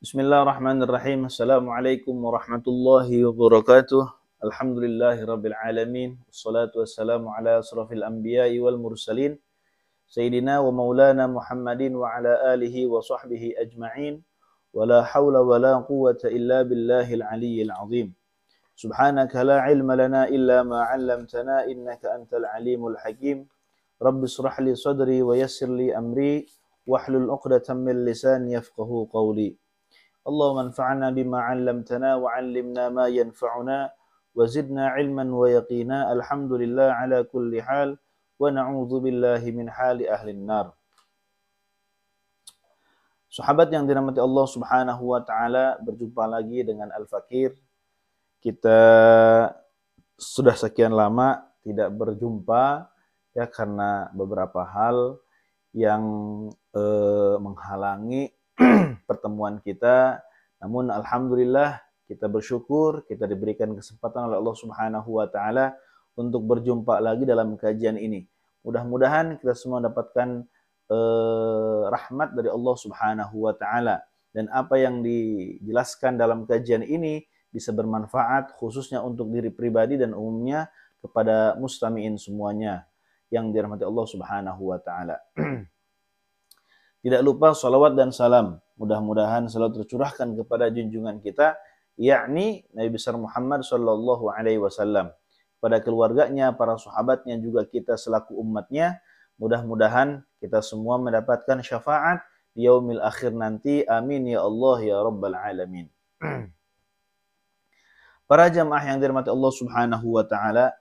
Bismillahirrahmanirrahim. Assalamualaikum warahmatullahi wabarakatuh. Alhamdulillahi rabbil alamin. Wassalatu wassalamu ala asrafil anbiya'i wal mursalin. Sayyidina wa maulana Muhammadin wa ala alihi wa sahbihi ajma'in. Wa la hawla wa la quwwata illa billahil aliyyil azim. Subhanaka la ilma lana illa ma 'allamtana innaka antal alimul hakim. Rabbi israh li sadri wa yassir li amri wahlul 'uqdatam min lisani yafqahu qawli. Allahumma anfa'na bima 'allamtana wa 'allimna ma yanfa'una wa zidna 'ilman wa yaqina. Alhamdulillah ala kulli hal wa na'udzu billahi min hali ahli nar. Sahabat yang dirahmati Allah Subhanahu wa taala, berjumpa lagi dengan Al-Fakir. Kita sudah sekian lama tidak berjumpa ya karena beberapa hal yang menghalangi pertemuan kita. Namun alhamdulillah kita bersyukur kita diberikan kesempatan oleh Allah Subhanahu wa taala untuk berjumpa lagi dalam kajian ini. Mudah-mudahan kita semua dapatkan rahmat dari Allah Subhanahu wa taala, dan apa yang dijelaskan dalam kajian ini bisa bermanfaat khususnya untuk diri pribadi dan umumnya kepada mustami'in semuanya yang dirahmati Allah Subhanahu wa taala. Tidak lupa salawat dan salam mudah-mudahan selalu tercurahkan kepada junjungan kita, yakni Nabi besar Muhammad sallallahu alaihi wasallam, pada keluarganya, para sahabatnya, juga kita selaku umatnya. Mudah-mudahan kita semua mendapatkan syafaat di yaumil akhir nanti. Amin ya Allah ya rabbal alamin. Para jamaah yang dirahmati Allah Subhanahu wa taala,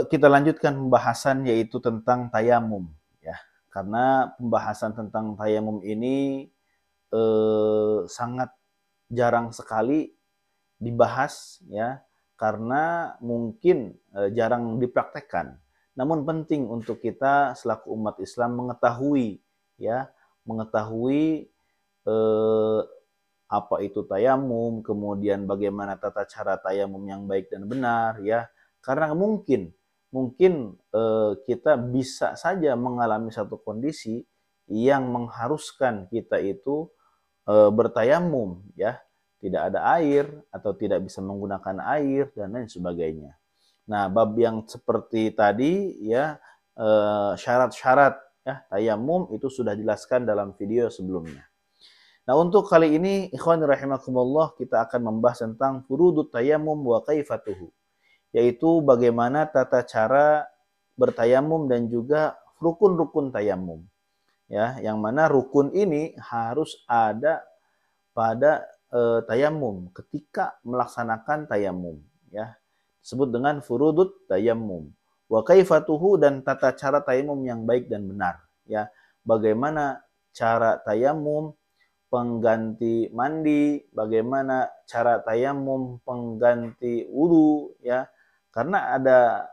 kita lanjutkan pembahasan yaitu tentang tayamum ya. Karena pembahasan tentang tayamum ini sangat jarang sekali dibahas ya, karena mungkin jarang dipraktekkan. Namun penting untuk kita selaku umat Islam mengetahui ya, mengetahui apa itu tayamum, kemudian bagaimana tata cara tayamum yang baik dan benar ya. Karena mungkin kita bisa saja mengalami satu kondisi yang mengharuskan kita itu bertayamum ya, tidak ada air atau tidak bisa menggunakan air dan lain sebagainya. Nah, bab yang seperti tadi ya, syarat-syarat ya tayamum itu sudah dijelaskan dalam video sebelumnya. Nah, untuk kali ini ikhwan rahimakumullah kita akan membahas tentang furudut tayamum wa kaifatuhu, yaitu bagaimana tata cara bertayamum dan juga rukun-rukun tayamum. Ya, yang mana rukun ini harus ada pada tayamum ketika melaksanakan tayamum ya. Disebut dengan furudut tayamum. Wa kaifatuhu, dan tata cara tayamum yang baik dan benar ya. Bagaimana cara tayamum pengganti mandi, bagaimana cara tayamum pengganti wudu ya. Karena ada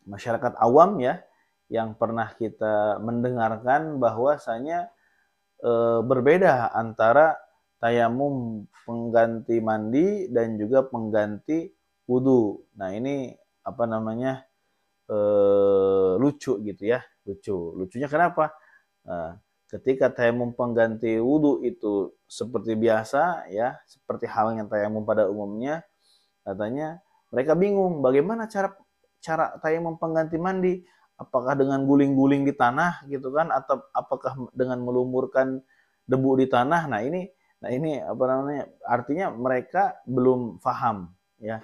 masyarakat awam ya yang pernah kita mendengarkan bahwasanya berbeda antara tayamum pengganti mandi dan juga pengganti wudu. Nah, ini lucu gitu ya, lucunya kenapa? Ketika tayamum pengganti wudu itu seperti biasa ya, seperti halnya tayamum pada umumnya, katanya mereka bingung bagaimana cara tayamum pengganti mandi, apakah dengan guling-guling di tanah gitu kan, atau apakah dengan melumurkan debu di tanah. Nah ini artinya mereka belum paham ya,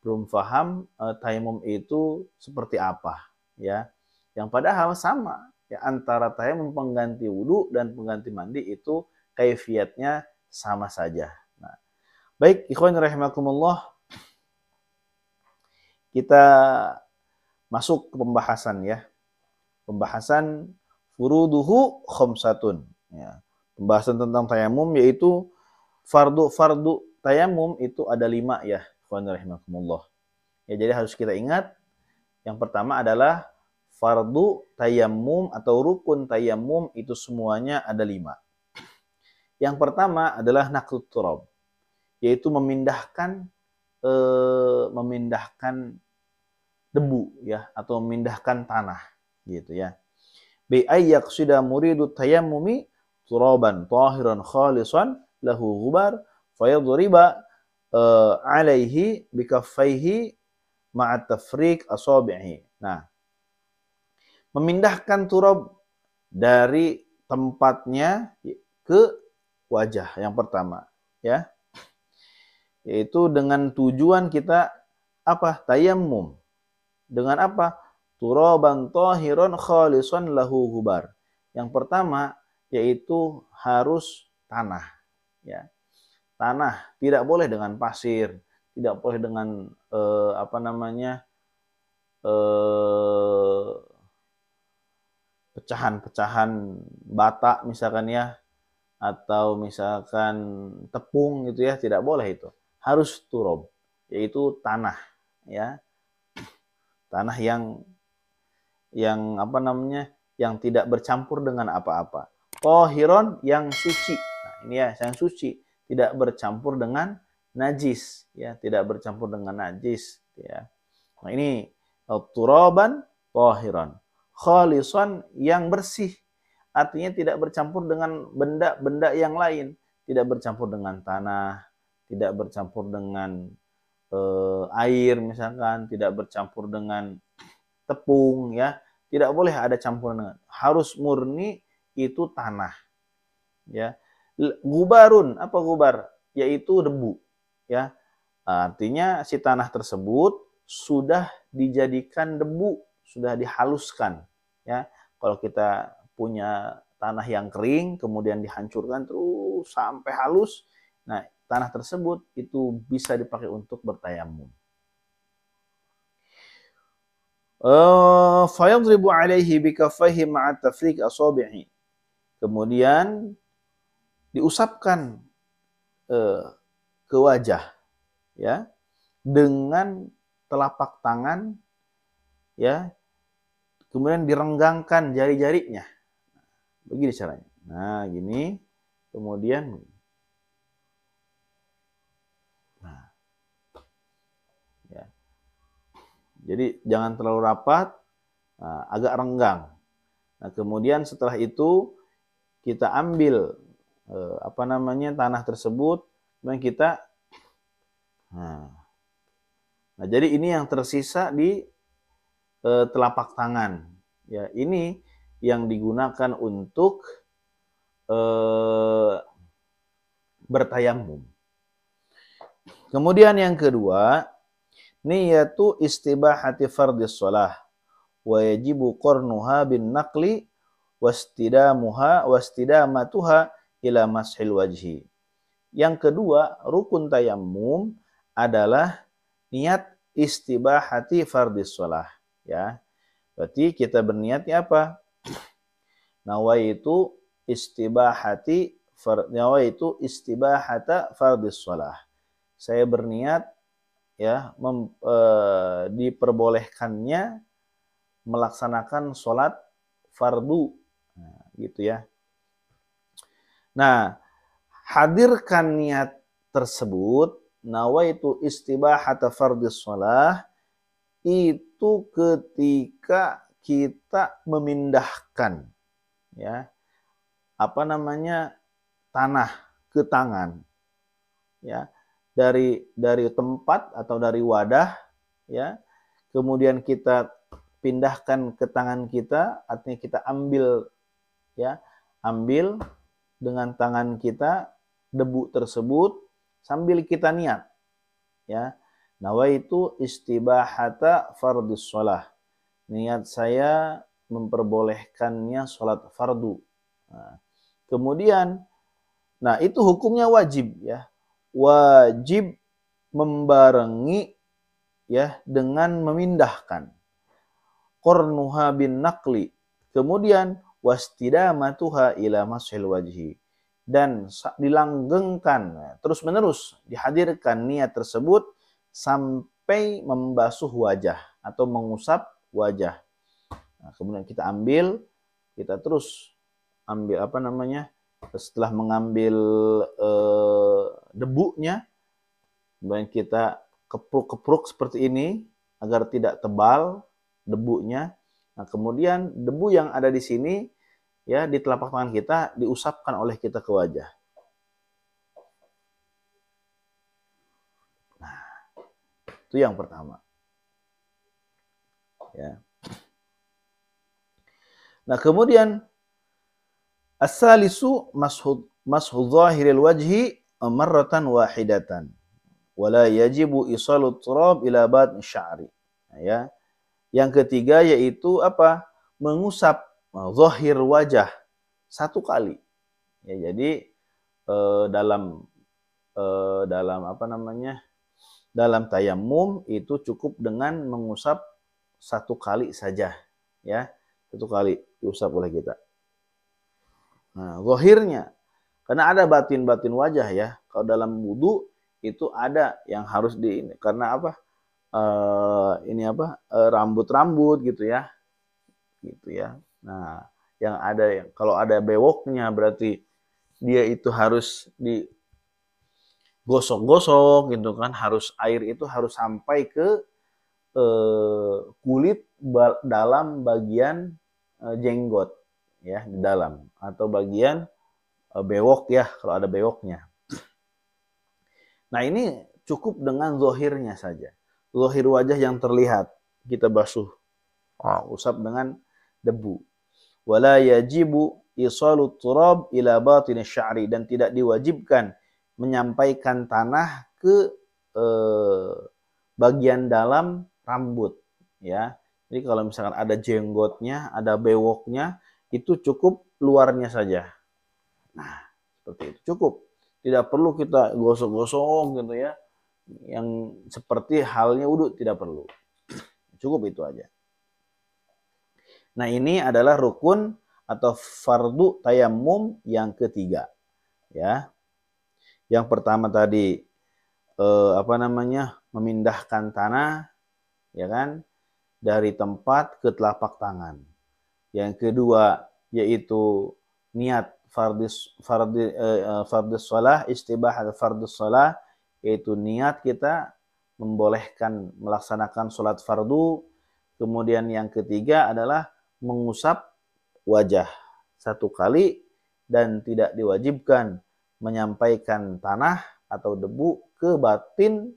belum paham tayamum itu seperti apa ya, yang padahal sama ya, antara tayamum pengganti wudu dan pengganti mandi itu kaifiatnya sama saja. Nah, baik ikhwan rahimakumullah, kita masuk ke pembahasan ya. Pembahasan furuduhu khamsatun ya. Pembahasan tentang tayamum yaitu fardu tayamum itu ada 5 ya, ikhwan rahimakumullah. Ya, jadi harus kita ingat, yang pertama adalah fardu tayamum atau rukun tayamum itu semuanya ada 5. Yang pertama adalah naqlut turab, yaitu memindahkan debu ya, atau memindahkan tanah gitu ya. bi ayyaqsida muridu tayammumi turaban tahiran khalisan lahu ghubar fayadriba alaihi bikaffaihi ma'at tafriq asabi'i. Nah, memindahkan turab dari tempatnya ke wajah yang pertama, ya. Yaitu dengan tujuan kita apa? Tayammum. Dengan apa? Turaban tahiran khalisan lahu ghubar. Yang pertama yaitu harus tanah, ya. Tanah, tidak boleh dengan pasir, tidak boleh dengan pecahan-pecahan bata misalkan ya, atau misalkan tepung gitu ya, tidak boleh itu. Harus turab, yaitu tanah, ya. Tanah yang tidak bercampur dengan apa-apa. Tahiron, yang suci. Nah, ini ya, yang suci, tidak bercampur dengan najis, ya, tidak bercampur dengan najis, ya. Nah, ini turaban tahiran. Khalisan, yang bersih. Artinya tidak bercampur dengan benda-benda yang lain, tidak bercampur dengan tanah, tidak bercampur dengan air misalkan, tidak bercampur dengan tepung, ya. Tidak boleh ada campuran dengan. Harus murni itu tanah, ya. Gubarun, apa gubar? Yaitu debu, ya. Artinya si tanah tersebut sudah dijadikan debu, sudah dihaluskan, ya. Kalau kita punya tanah yang kering kemudian dihancurkan terus sampai halus, nah tanah tersebut itu bisa dipakai untuk bertayamum. Fayadribu alaihi bikaffaihi ma'at tafriq asabi'i. Kemudian diusapkan ke wajah, ya, dengan telapak tangan, ya. Kemudian direnggangkan jari-jarinya. Begini caranya. Nah, gini. Kemudian jadi jangan terlalu rapat, agak renggang. Nah, kemudian setelah itu kita ambil tanah tersebut, kemudian kita jadi ini yang tersisa di telapak tangan. Ya, ini yang digunakan untuk bertayamum. Kemudian yang kedua, niyatu istibahati fardis shalah wa yajibu qarnuha bin naqli wastidamatuha ila mashil wajhi. Yang kedua, rukun tayamum adalah niat istibahati fardis shalah, ya. Berarti kita berniatnya apa? Nawaitu istibahata fardis shalah. Saya berniat, ya, diperbolehkannya melaksanakan sholat fardu, nah, gitu ya. Nah, hadirkan niat tersebut, nawaitu istibahata fardis shalah, itu ketika kita memindahkan, ya, tanah ke tangan, ya, dari tempat atau dari wadah, ya, kemudian kita pindahkan ke tangan kita, artinya kita ambil, ya, ambil dengan tangan kita debu tersebut sambil kita niat, ya, nawaitu istibahata fardis shalah, niat saya memperbolehkannya sholat fardu. Nah, kemudian, itu hukumnya wajib, ya. Wajib membarengi, ya, dengan memindahkan. Qarnuha bin naqli. Kemudian wastidamatuha ila mashil wajhi. Dan dilanggengkan, terus menerus dihadirkan niat tersebut sampai membasuh wajah atau mengusap wajah. Nah, kemudian kita terus ambil setelah mengambil debunya, kemudian kita kepruk-kepruk seperti ini agar tidak tebal debunya. Nah, kemudian debu yang ada di sini ya di telapak tangan kita diusapkan oleh kita ke wajah. Nah, itu yang pertama. Ya. Nah, kemudian as-salisu mashu zahiril wajhi marratan wahidatan. Wala yajibu isalut turab ila batni sya'ri. Nah, ya. Yang ketiga yaitu apa? Mengusap zahir wajah satu kali. Ya, jadi dalam apa namanya? Dalam tayamum itu cukup dengan mengusap satu kali saja, ya. Satu kali diusap oleh kita. Nah, zahirnya karena ada batin-batin wajah ya. Kalau dalam wudu itu ada yang harus karena apa? Rambut-rambut gitu ya. Gitu ya. Nah, yang ada kalau ada bewoknya berarti dia itu harus digosok-gosok gitu kan, harus air itu harus sampai ke kulit dalam bagian jenggot ya, di dalam atau bagian bewok ya kalau ada bewoknya. Nah, ini cukup dengan zahirnya saja. Zahir wajah yang terlihat kita basuh. Usap dengan debu. Wala yajibu isalu turab ila batin sya'ri, dan tidak diwajibkan menyampaikan tanah ke bagian dalam rambut ya. Jadi kalau misalkan ada jenggotnya, ada bewoknya, itu cukup luarnya saja. Nah, seperti itu cukup. Tidak perlu kita gosok-gosok gitu ya. Yang seperti halnya wudu tidak perlu. Cukup itu aja. Nah, ini adalah rukun atau fardu tayamum yang ketiga. Ya. Yang pertama tadi memindahkan tanah ya kan dari tempat ke telapak tangan. Yang kedua yaitu niat fardis shalah, istibahat fardis shalah, yaitu niat kita membolehkan melaksanakan sholat fardu. Kemudian yang ketiga adalah mengusap wajah satu kali dan tidak diwajibkan menyampaikan tanah atau debu ke batin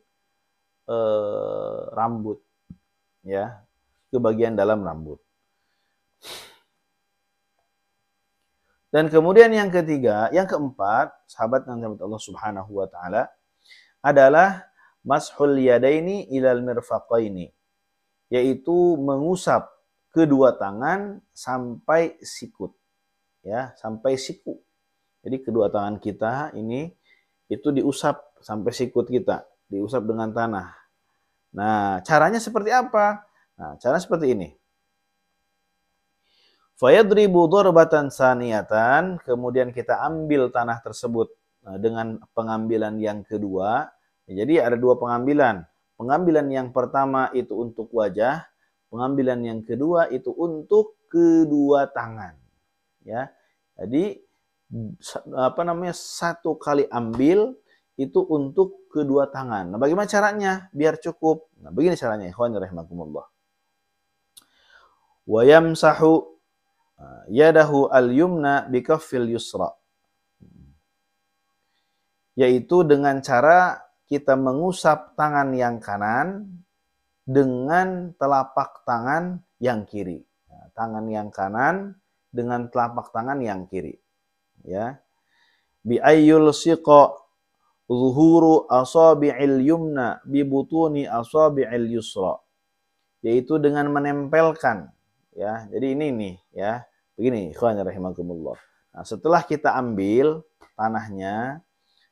rambut ya, ke bagian dalam rambut. Dan kemudian yang ketiga, yang keempat, sahabat yang dirahmati Allah Subhanahu wa taala, adalah mashul yadaini ilal mirfaqaini, yaitu mengusap kedua tangan sampai sikut. Ya, sampai siku. Jadi kedua tangan kita ini itu diusap sampai sikut kita, diusap dengan tanah. Nah, caranya seperti apa? Nah, caranya seperti ini. Fayadribu darbatan saniyatan, kemudian kita ambil tanah tersebut dengan pengambilan yang kedua. Jadi ada dua pengambilan. Pengambilan yang pertama itu untuk wajah, pengambilan yang kedua itu untuk kedua tangan. Ya. Jadi satu kali ambil itu untuk kedua tangan. Nah, bagaimana caranya biar cukup? Nah, begini caranya, ikhwan rahimakumullah. Wa yamsahu yadahu al-yumna bikaffil yusra. Yaitu dengan cara kita mengusap tangan yang kanan dengan telapak tangan yang kiri. Nah, tangan yang kanan dengan telapak tangan yang kiri. Ya. Bi ayyul siqa zuhuru asabi'il yumna bi butuni asabi'il yusra. Yaitu dengan menempelkan ya. Jadi ini nih ya. Begini, ikhwan rahimakumullah. Nah, setelah kita ambil tanahnya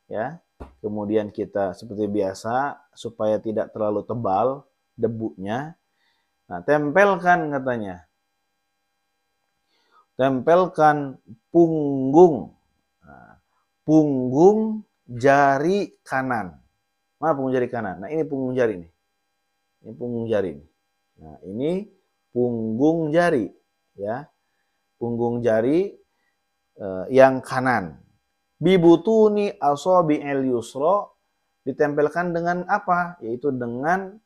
ya, kemudian kita seperti biasa supaya tidak terlalu tebal debunya. Nah, tempelkan katanya. Tempelkan punggung. Nah, punggung jari kanan. Mana punggung jari kanan? Nah, ini punggung jari nih. Ini punggung jari nih. Nah, ini punggung jari ya. Punggung jari yang kanan. Bibutuni asabi'il yusra, ditempelkan dengan apa? Yaitu dengan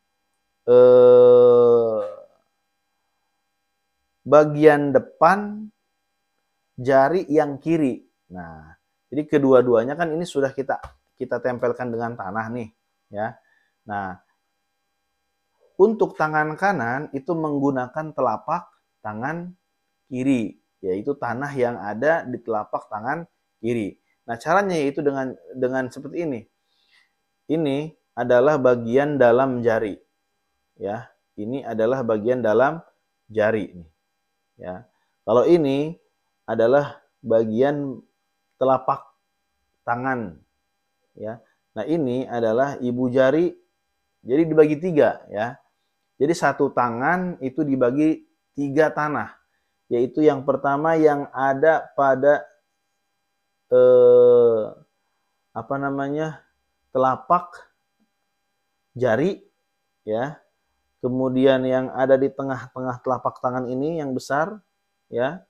bagian depan jari yang kiri. Nah, jadi kedua-duanya kan ini sudah kita tempelkan dengan tanah nih, ya. Nah, untuk tangan kanan itu menggunakan telapak tangan kiri, yaitu tanah yang ada di telapak tangan kiri. Nah, caranya yaitu dengan seperti ini. Ini adalah bagian dalam jari, ya. Ini adalah bagian dalam jari nih, ya. Kalau ini adalah bagian telapak tangan, ya. Nah, ini adalah ibu jari. Jadi dibagi 3, ya. Jadi satu tangan itu dibagi 3 tanah, yaitu yang pertama yang ada pada telapak jari, ya. Kemudian yang ada di tengah-tengah telapak tangan ini yang besar, ya.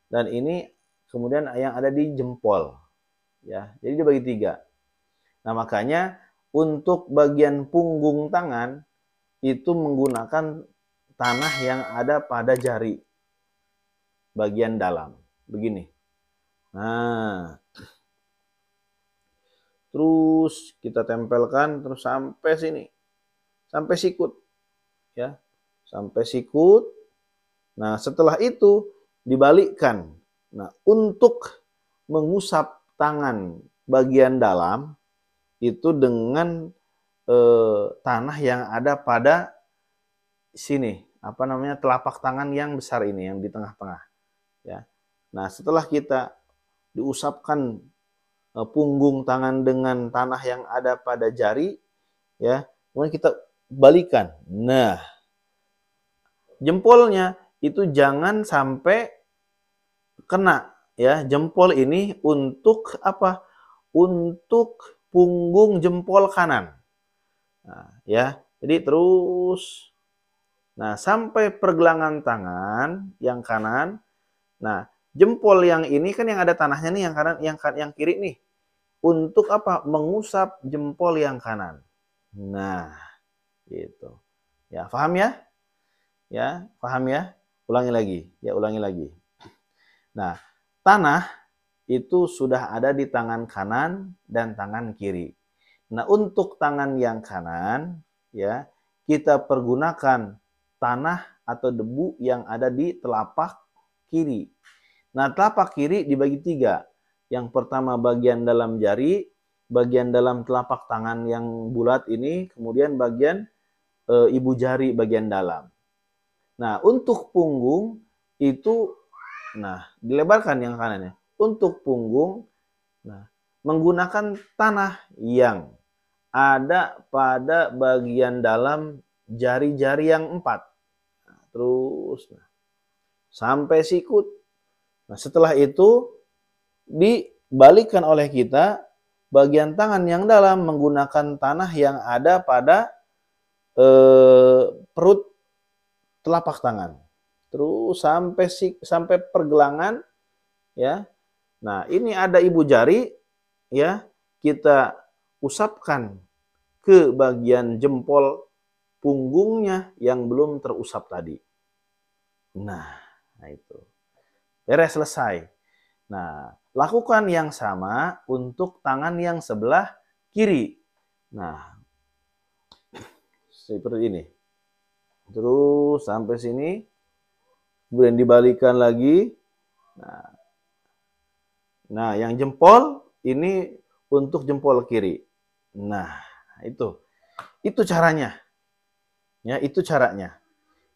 Dan ini kemudian yang ada di jempol, ya. Jadi dibagi 3. Nah, makanya untuk bagian punggung tangan itu menggunakan tanah yang ada pada jari bagian dalam, begini. Nah, terus kita tempelkan terus sampai sini, sampai sikut, ya, sampai sikut. Nah, setelah itu dibalikkan. Nah, untuk mengusap tangan bagian dalam itu dengan tanah yang ada pada sini, telapak tangan yang besar ini, yang di tengah-tengah, ya. Nah, setelah kita diusapkan punggung tangan dengan tanah yang ada pada jari, ya, kemudian kita balikan. Nah, jempolnya itu jangan sampai kena, ya. Jempol ini untuk apa? Untuk punggung jempol kanan. Nah, ya. Jadi terus, nah, sampai pergelangan tangan yang kanan. Nah, jempol yang ini kan yang ada tanahnya nih, yang kanan, yang kiri nih. Untuk apa? Mengusap jempol yang kanan. Nah, gitu. Ya, paham ya? Ya, paham ya? Ulangi lagi. Ya, ulangi lagi. Nah, tanah itu sudah ada di tangan kanan dan tangan kiri. Nah, untuk tangan yang kanan, ya, kita pergunakan tanah atau debu yang ada di telapak kiri. Nah, telapak kiri dibagi 3. Yang pertama bagian dalam jari, bagian dalam telapak tangan yang bulat ini, kemudian bagian ibu jari bagian dalam. Nah, untuk punggung itu, nah, dilebarkan yang kanannya. Untuk punggung, nah, menggunakan tanah yang ada pada bagian dalam jari-jari yang 4. Nah, terus, nah, sampai sikut. Nah, setelah itu dibalikkan oleh kita bagian tangan yang dalam menggunakan tanah yang ada pada perut telapak tangan. Terus sampai pergelangan, ya. Nah, ini ada ibu jari, ya. Kita usapkan ke bagian jempol punggungnya yang belum terusap tadi. Nah itu. Beres, selesai. Nah, lakukan yang sama untuk tangan yang sebelah kiri. Nah, seperti ini. Terus sampai sini. Kemudian dibalikkan lagi. Nah, yang jempol ini untuk jempol kiri. Nah, itu caranya. Ya, itu caranya.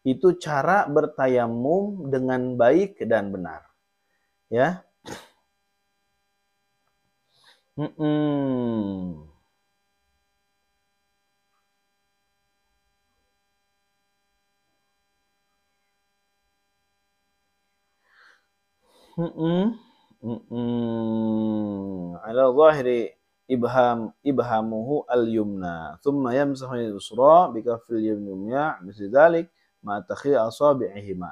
Itu cara bertayamum dengan baik dan benar. Ya. Ala zahiri ibhamuhu al-yumna thumma yamsahu al-yusra bikafil yumna bidzalik ma takhir asabi'ihima.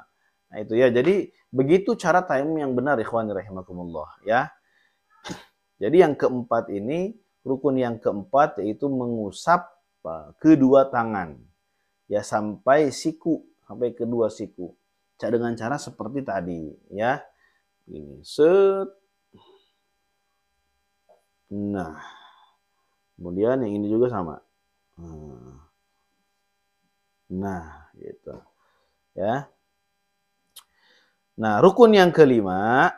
Nah, itu ya. Jadi begitu cara tayamum yang benar, ikhwani rahimakumullah, ya. Jadi yang keempat ini, rukun yang keempat yaitu mengusap kedua tangan, ya, sampai siku, sampai kedua siku. dengan cara seperti tadi, ya. Ini set. Nah, kemudian yang ini juga sama. Nah, gitu. Ya. Nah, rukun yang kelima,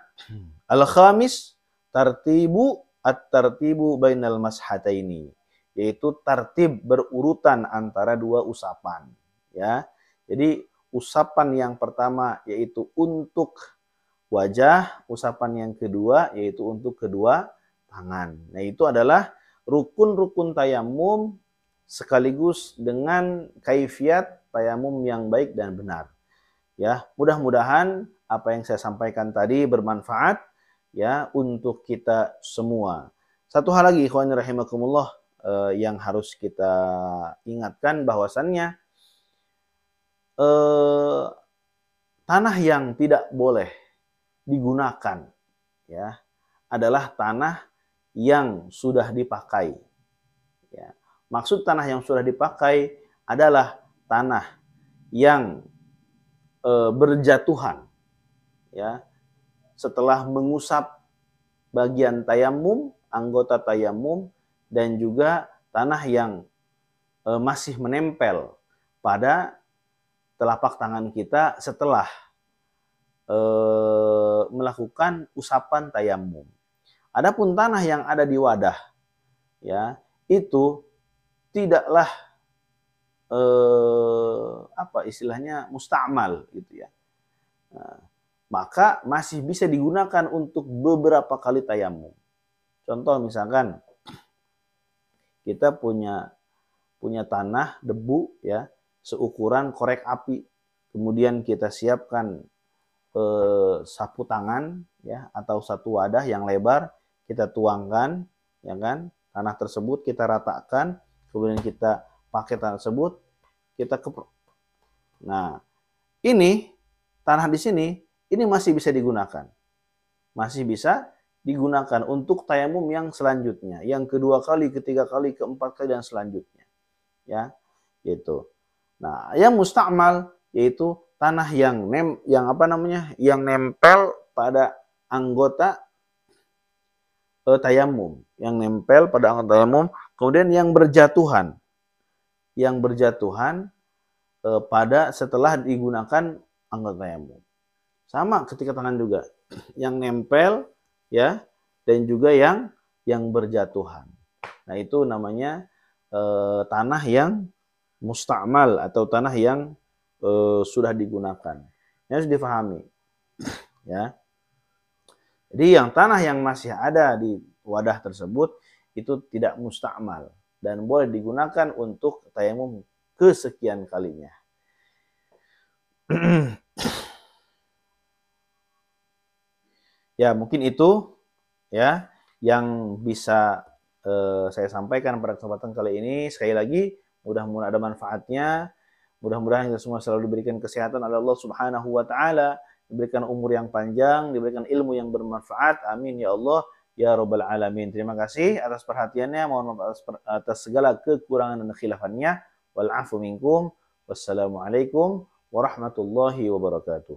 al-khamis tartibu at-tartibu bainal mashataini, yaitu tartib berurutan antara dua usapan, ya. Jadi usapan yang pertama yaitu untuk wajah, usapan yang kedua yaitu untuk kedua tangan. Nah, itu adalah rukun-rukun tayamum sekaligus dengan kaifiat tayamum yang baik dan benar. Ya, mudah-mudahan apa yang saya sampaikan tadi bermanfaat ya untuk kita semua. Satu hal lagi ikhwan rahimakumullah yang harus kita ingatkan bahwasannya tanah yang tidak boleh digunakan ya adalah tanah yang sudah dipakai. Ya. Maksud tanah yang sudah dipakai adalah tanah yang berjatuhan ya setelah mengusap bagian tayamum, anggota tayamum, dan juga tanah yang masih menempel pada telapak tangan kita setelah melakukan usapan tayamum. Adapun tanah yang ada di wadah ya itu tidaklah apa istilahnya musta'mal gitu ya. Nah, maka masih bisa digunakan untuk beberapa kali tayamum. Contoh misalkan kita punya tanah debu ya seukuran korek api, kemudian kita siapkan sapu tangan ya atau satu wadah yang lebar, kita tuangkan ya kan tanah tersebut, kita ratakan, kemudian kita pakai tanah tersebut, kita keprok. Nah, ini tanah di sini ini masih bisa digunakan. Masih bisa digunakan untuk tayamum yang selanjutnya, yang kedua kali, ketiga kali, keempat kali dan selanjutnya. Ya, gitu. Nah, yang musta'mal yaitu tanah yang yang nempel pada anggota tayamum, yang nempel pada anggota tayamum, kemudian yang berjatuhan pada setelah digunakan anggota tayamum. Sama ketika tangan juga, yang nempel ya dan juga yang berjatuhan. Nah, itu namanya tanah yang musta'mal atau tanah yang sudah digunakan. Ini harus difahami. Ya. Jadi yang tanah yang masih ada di wadah tersebut itu tidak musta'mal dan boleh digunakan untuk tayamum kesekian kalinya. Ya, mungkin itu ya yang bisa saya sampaikan pada kesempatan kali ini. Sekali lagi, mudah-mudahan ada manfaatnya. Mudah-mudahan kita semua selalu diberikan kesehatan oleh Allah Subhanahu wa taala, diberikan umur yang panjang, diberikan ilmu yang bermanfaat. Amin ya Allah ya rabbal alamin. Terima kasih atas perhatiannya. Mohon maaf atas segala kekurangan dan khilafannya. Wal afu minkum. Wassalamualaikum warahmatullahi wabarakatuh.